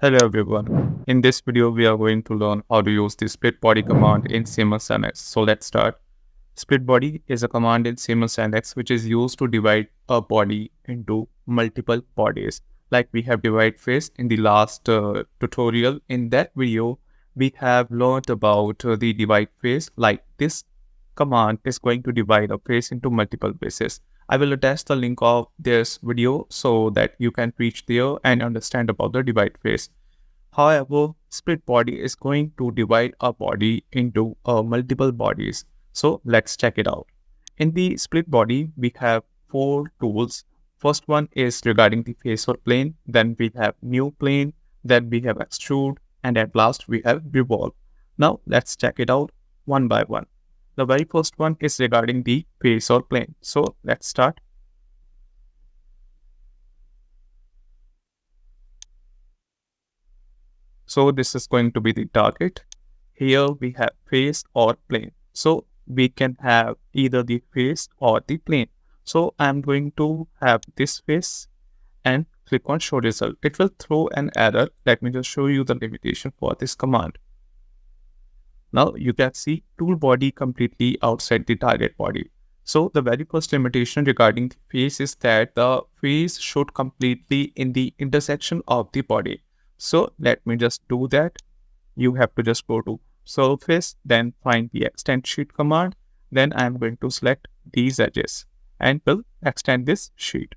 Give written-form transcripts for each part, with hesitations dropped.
Hello everyone. In this video, we are going to learn how to use the split body command in Siemens NX. So let's start. Split body is a command in Siemens NX which is used to divide a body into multiple bodies. Like we have divide phase in the last tutorial. In that video, we have learned about the divide phase. Like this command is going to divide a phase into multiple phases. I will attach the link of this video so that you can reach there and understand about the divide phase. However, split body is going to divide a body into multiple bodies. So let's check it out. In the split body, we have four tools. First one is regarding the face or plane. Then we have new plane. Then we have extrude. And at last we have revolve. Now let's check it out one by one. The very first one is regarding the face or plane. So let's start. So this is going to be the target. Here we have face or plane. So we can have either the face or the plane. So I'm going to have this face and click on show result. It will throw an error. Let me just show you the limitation for this command. Now you can see tool body completely outside the target body. So the very first limitation regarding the face is that the face should completely in the intersection of the body. So let me just do that. You have to just go to surface, then find the extend sheet command. Then I'm going to select these edges and will extend this sheet.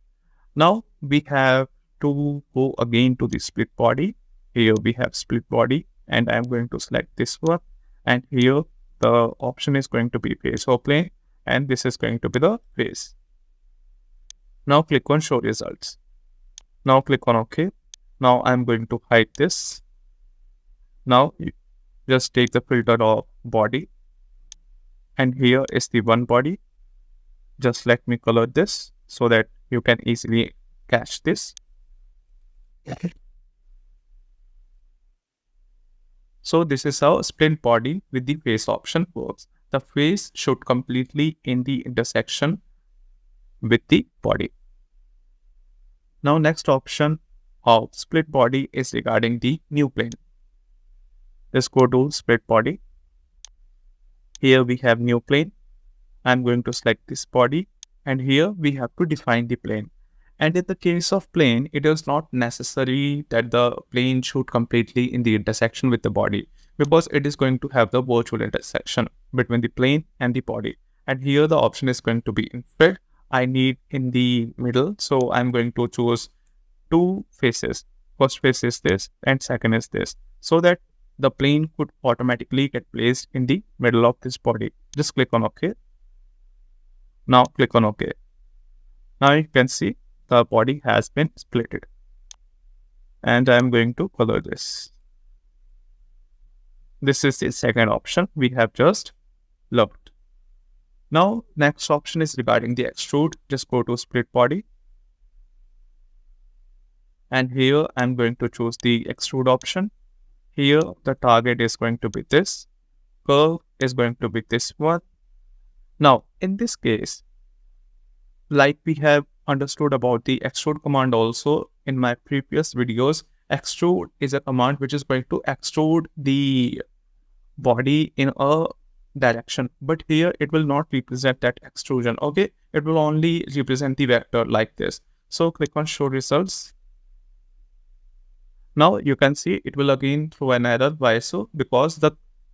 Now we have to go again to the split body. Here we have split body and I'm going to select this one. And here the option is going to be face or plane and this is going to be the face. Now click on show results. Now click on OK. Now I'm going to hide this. Now just take the filter of body and here is the one body. Just let me color this so that you can easily catch this. So this is how split body with the face option works. The face should completely in the intersection with the body. Now next option of split body is regarding the new plane. Let's go to split body. Here we have new plane. I'm going to select this body and here we have to define the plane. And in the case of plane, it is not necessary that the plane should completely in the intersection with the body because it is going to have the virtual intersection between the plane and the body. And here the option is going to be infrared. I need in the middle. So I'm going to choose two faces. First face is this and second is this so that the plane could automatically get placed in the middle of this body. Just click on OK. Now click on OK. Now you can see the body has been splitted. And I'm going to color this. This is the second option we have just looked. Now next option is regarding the extrude. Just go to split body. And here I'm going to choose the extrude option. Here the target is going to be this. Curve is going to be this one. Now in this case, like we have understood about the extrude command also in my previous videos, extrude is a command which is going to extrude the body in a direction, but here it will not represent that extrusion. Okay, it will only represent the vector like this. So click on show results. Now you can see it will again throw an error. Why so? Because the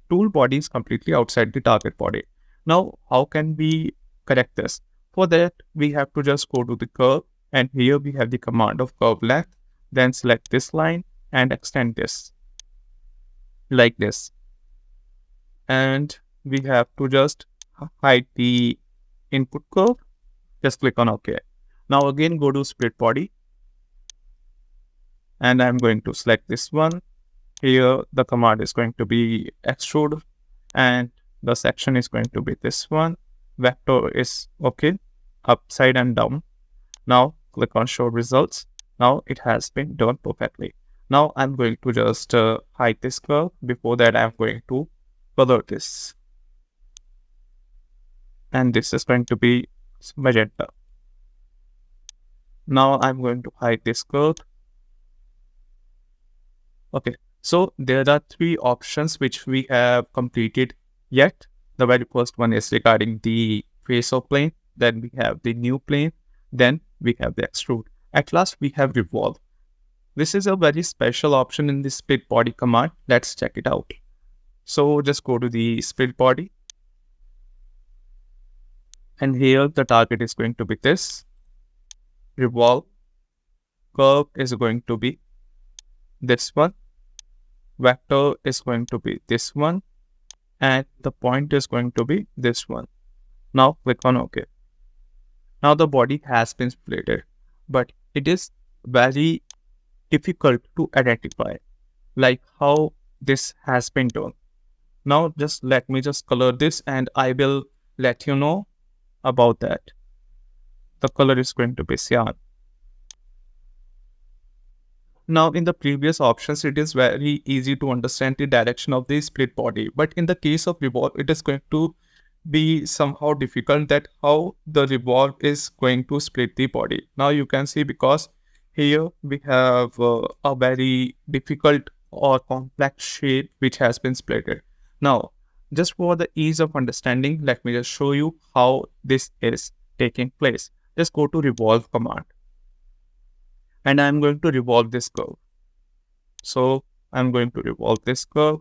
tool body is completely outside the target body. Now how can we correct this? For that, we have to just go to the curve and here we have the command of curve length. Then select this line and extend this like this. And we have to just hide the input curve. Just click on OK. Now again go to split body. And I'm going to select this one. Here the command is going to be extrude and the section is going to be this one. Vector is okay, upside and down. Now click on show results. Now it has been done perfectly. Now I'm going to just hide this curve. Before that, I'm going to color this. And this is going to be magenta. Now I'm going to hide this curve. Okay, so there are three options which we have completed yet. The very first one is regarding the face of plane, then we have the new plane, then we have the extrude. At last, we have revolve. This is a very special option in the split body command. Let's check it out. So just go to the split body, and here the target is going to be this. Revolve curve is going to be this one. Vector is going to be this one, and the point is going to be this one. Now click on OK. Now the body has been splitted, but it is very difficult to identify like how this has been done. Now just let me just color this and I will let you know about that. The color is going to be cyan. Now in the previous options, it is very easy to understand the direction of the split body. But in the case of revolve, it is going to be somehow difficult that how the revolve is going to split the body. Now you can see because here we have a very difficult or complex shape which has been splitted. Now, just for the ease of understanding, let me just show you how this is taking place. Just go to revolve command and I'm going to revolve this curve. So I'm going to revolve this curve.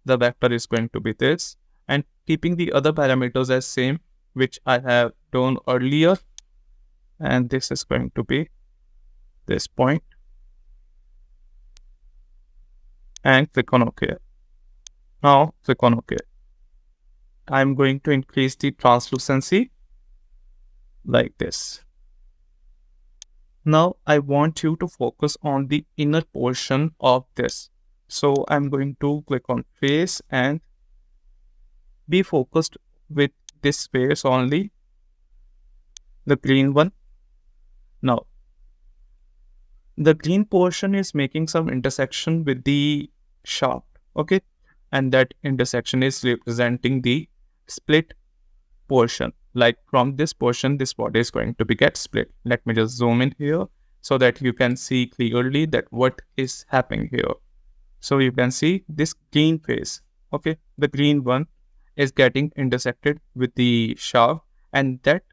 The vector is going to be this, and keeping the other parameters as same, which I have done earlier. And this is going to be this point. And click on OK. Now click on OK. I'm going to increase the translucency like this. Now I want you to focus on the inner portion of this. So I'm going to click on face and be focused with this face only, the green one. Now, the green portion is making some intersection with the shaft, okay? And that intersection is representing the split portion. Like from this portion, this body is going to be get split. Let me just zoom in here so that you can see clearly that what is happening here. So you can see this green face, okay? The green one is getting intersected with the shaft, and that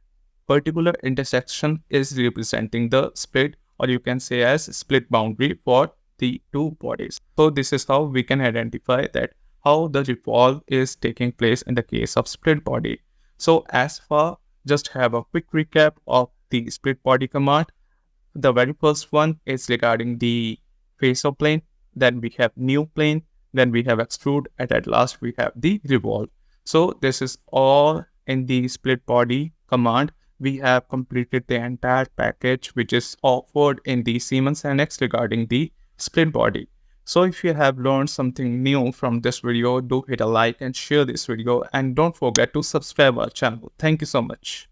particular intersection is representing the split, or you can say as split boundary for the two bodies. So this is how we can identify that how the revolve is taking place in the case of split body. So as far, just have a quick recap of the split body command. The very first one is regarding the face of plane, then we have new plane, then we have extrude, and at last we have the revolve. So this is all in the split body command. We have completed the entire package which is offered in the Siemens Annex regarding the split body. So if you have learned something new from this video, do hit a like and share this video, and don't forget to subscribe our channel. Thank you so much.